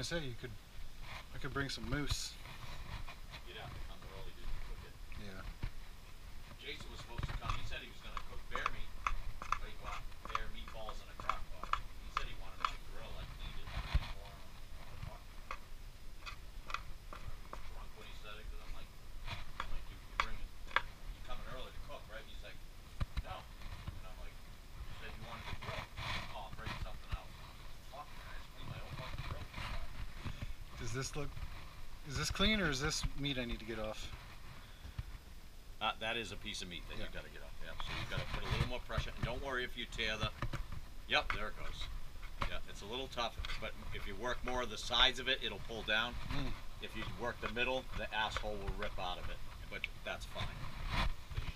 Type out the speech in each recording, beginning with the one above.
gonna say I could bring some moose. You'd have to come early to cook it. Yeah. Jason was supposed to come. He said he was going to cook bear meat. But he bought bear meatballs in a crock pot. He said he wanted it on the grill. I cleaned it and everything for him on the pot. He was drunk when he said it because I'm like, you coming early to cook, right? He's like, no. And I'm like, you said you wanted to grill. Oh, I'm bringing something out. Fuck, man, I just cleaned my own fucking grill. Does this look? Is this clean or is this meat I need to get off? That is a piece of meat that you've got to get off. Yeah, so you've got to put a little more pressure. And don't worry if you tear the. Yep, there it goes. Yeah, it's a little tough, but if you work more of the sides of it, it'll pull down. If you work the middle, the asshole will rip out of it. But that's fine.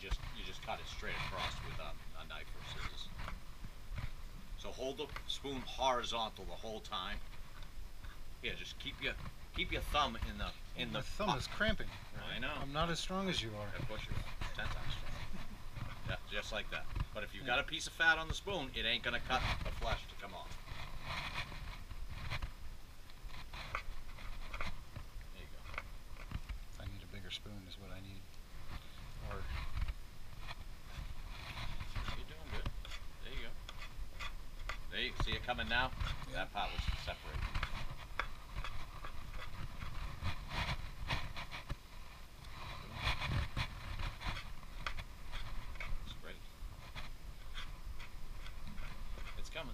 You just cut it straight across with a knife or scissors. So hold the spoon horizontal the whole time. Yeah, just keep your thumb in the My thumb is cramping. I know. I'm not as strong as you are. Of course you are. 10 times strong. Yeah, just like that. But if you've got a piece of fat on the spoon, it ain't gonna cut the flesh to come off. There you go. I need a bigger spoon is what I need. Or You're doing good. There you go. There you see it coming now? Yeah. That part was separated.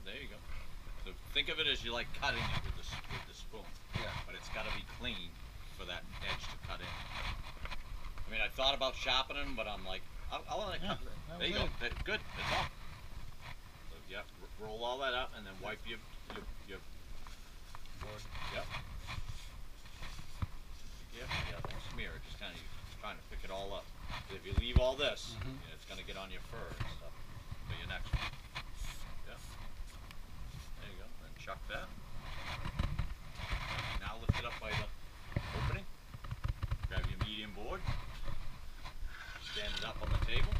There you go. So think of it as you like cutting it with the spoon. Yeah. But it's got to be clean for that edge to cut in. I mean, I thought about sharpening them, but I'm like, I'll let it cut. There you go. Good. It's off. So yeah, roll all that up and then wipe your board. Yep. Yeah. Don't smear it. Just kind of trying to pick it all up. If you leave all this, it's going to get on your fur and stuff for your next one. Chuck that. Now lift it up by the opening. Grab your medium board. Stand it up on the table.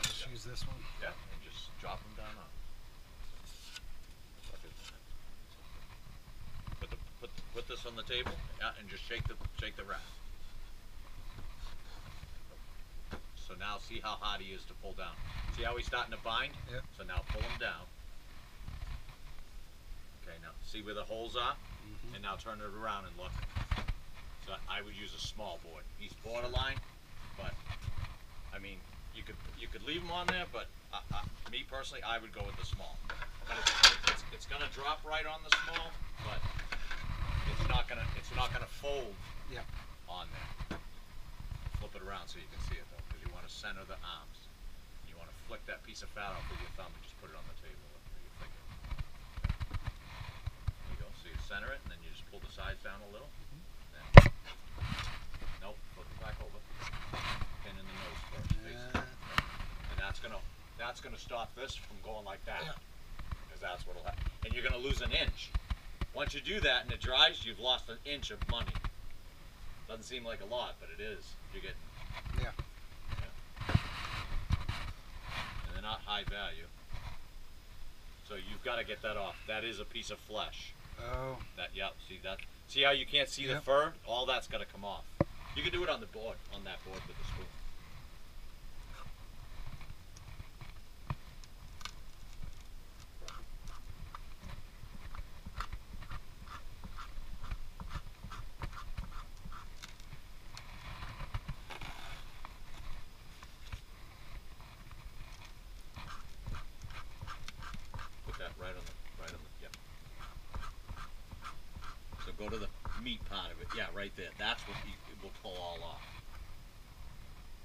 Just use this one. Yeah, and just drop them down on. Put this on the table, and just shake the wrap. So now see how hard he is to pull down. See how he's starting to bind? Yep. So now pull him down. Okay, now see where the holes are? And now turn it around and look. So I would use a small board. He's borderline, but I mean, you could leave him on there, but me personally, I would go with the small. But it's gonna drop right on the small, but it's not gonna fold on there. Flip it around so you can see it though, because you want to center the arms. You want to flick that piece of fat off with your thumb and just put it on the table where you flick it. There you go. So you center it and then you just pull the sides down a little. Nope, flip it back over. Pin in the nose first. And that's gonna stop this from going like that. Because that's what'll happen. And you're gonna lose an inch. Once you do that and it dries, you've lost an inch of money. Doesn't seem like a lot, but it is. You're getting. Yeah. And they're not high value. So you've got to get that off. That is a piece of flesh. Oh. See that? See how you can't see the fur? All that's got to come off. You can do it on the board, on that board with the spoon. Go to the meat part of it. Yeah, right there. That's what it will pull all off.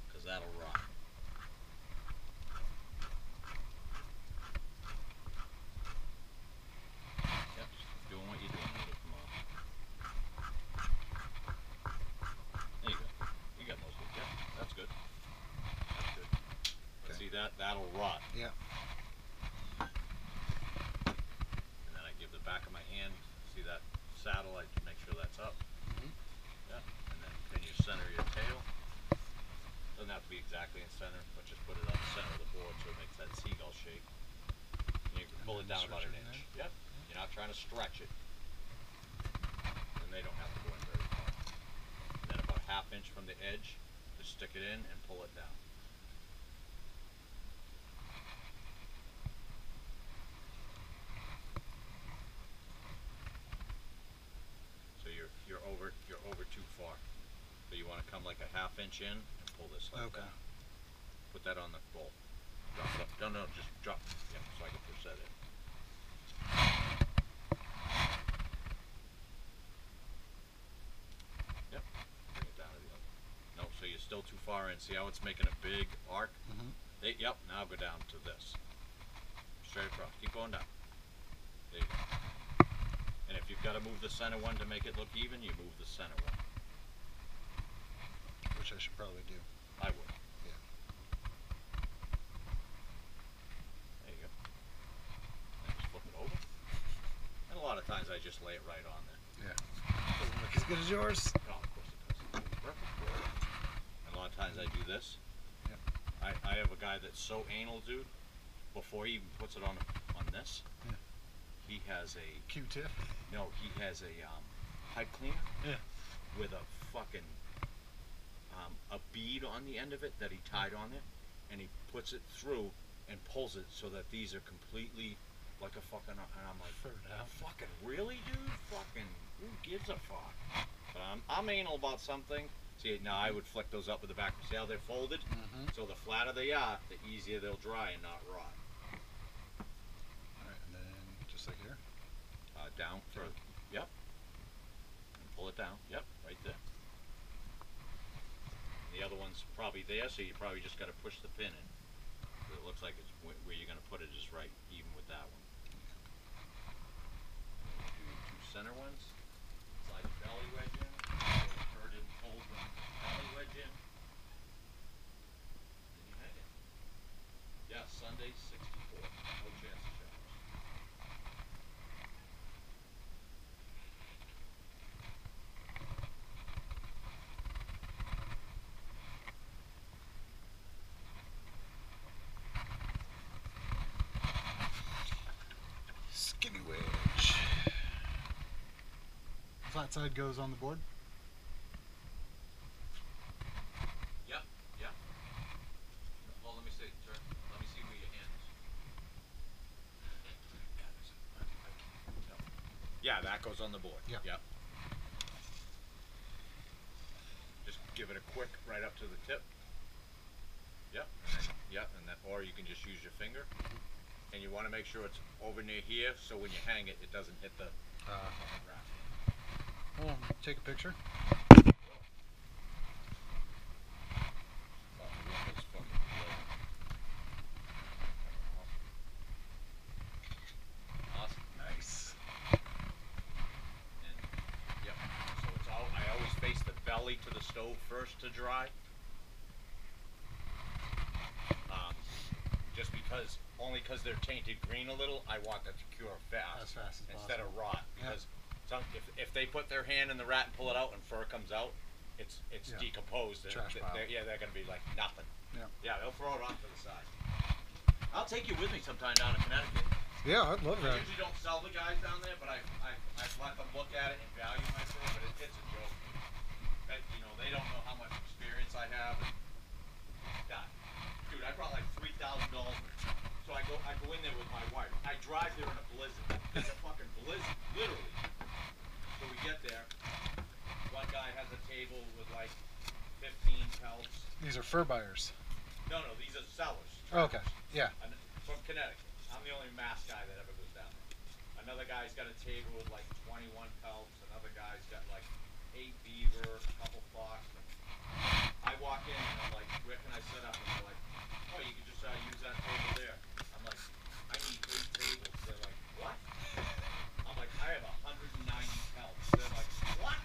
Because that'll rot. Yep, just doing what you're doing with it. Come on. There you go. You got most of it. Yeah, that's good. That's good. Okay. See that? That'll rot. Yeah. And then I give the back of my hand. See that? Saddle, I make sure that's up. Yeah, and then you center your tail. Doesn't have to be exactly in center, but just put it on the center of the board so it makes that seagull shape. Pull it down about stretch an it inch. in. Yep. You're not trying to stretch it. And they don't have to go in very far. And then about a half inch from the edge, just stick it in and pull it down. So you're over too far. So you want to come like a half inch in and pull this like Okay. that. Put that on the bowl. Drop it up. No, just drop. Yeah, so I can push that in. Yep. Bring it down to the other. No, so you're still too far in. See how it's making a big arc? Mm-hmm. Yep. Now go down to this. Straight across. Keep going down. There you go. And if you've got to move the center one to make it look even, you move the center one. Which I should probably do. I would. Yeah. There you go. And just flip it over. And a lot of times I just lay it right on there. Yeah. Doesn't look as good as yours. Oh, of course it does. Perfect. And a lot of times I do this. Yep. I have a guy that's so anal, dude. Before he even puts it on this, Yeah. he has a Q-tip. no. He has a pipe cleaner. Yeah. With a fucking a bead on the end of it that he tied on it, and he puts it through and pulls it so that these are completely like a fucking. And I'm like, Furred out. fucking really, dude? Fucking who gives a fuck? But I'm anal about something. See, now I would flick those up with the back. See how they're folded? Mm-hmm. So the flatter they are, the easier they'll dry and not rot. Alright, and then just like here. Down further. Yep. And pull it down. Yep, right there. The other one's probably there, so you probably just got to push the pin in. So it looks like it's where you're going to put it is right, even with that one. Do two center ones. Slide the belly wedge in. Turn and fold the belly wedge in. Then you hang it. Yeah, Sunday 64. No chance of showers. Skinny wedge. Flat side goes on the board. Yep, yep. Well, let me see. Turn. Let me see where your hand is. Yeah, that goes on the board. Yeah. Yep. Just give it a quick right up to the tip. Yep. And then, yep. And then, or you can just use your finger. And you want to make sure it's over near here, so when you hang it, it doesn't hit the wrap. Hold on, take a picture. Oh, the room is fucking lit. Awesome. Nice. And, yep. So it's all. I always face the belly to the stove first to dry. Just because, only because they're tainted green a little, I want them to cure As fast, fast as instead possible. of rot. Because if they put their hand in the rat and pull it out and fur comes out, it's Yeah. decomposed. And Trash pile. they're gonna be like nothing. Yeah. Yeah, they'll throw it off to the side. I'll take you with me sometime down to Connecticut. Yeah, I'd love I that. usually don't sell the guys down there, but I've let them look at it and value my thing, but it's a joke. You know, they don't know how much experience I have. And, God, dude, I brought like $3,000. So I go in there with my wife. I drive there in a blizzard. It's a fucking blizzard, literally. So we get there. One guy has a table with like 15 pelts. These are fur buyers. No, these are sellers. Oh, okay. Yeah. From Connecticut. I'm the only mass guy that ever goes down there. Another guy's got a table with like 21 pelts. Another guy's got like 8 beaver, a couple fox. I walk in and I'm like, where can I set up? And they're like, oh, you can just use that table there. I'm like, I need 8 tables. They're like, what? I'm like, I have 190 pelts. They're like, what?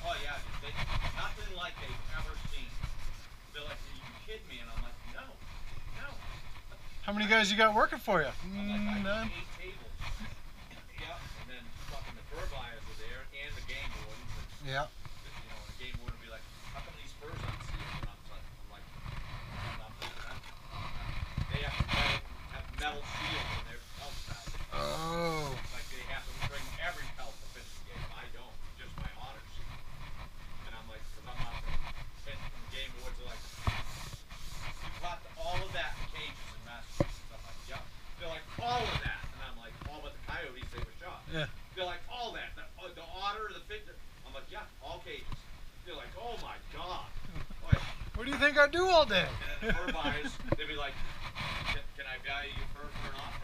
Oh yeah, nothing like they've ever seen. They're like, are you kidding me? And I'm like, no. How many guys you got working for you? I'm like, I None. need 8 tables. Yeah, and then fucking the fur buyers are there and the game wardens. And, Yeah. you know, and the game warden would be like, how come these furs aren't sealed? And I'm like, I'm not doing that. They have metal seals in their pelts. God. Boy. What do you think I do all day? And then the fur buyers, they'd be like, can I value your fur for an offer?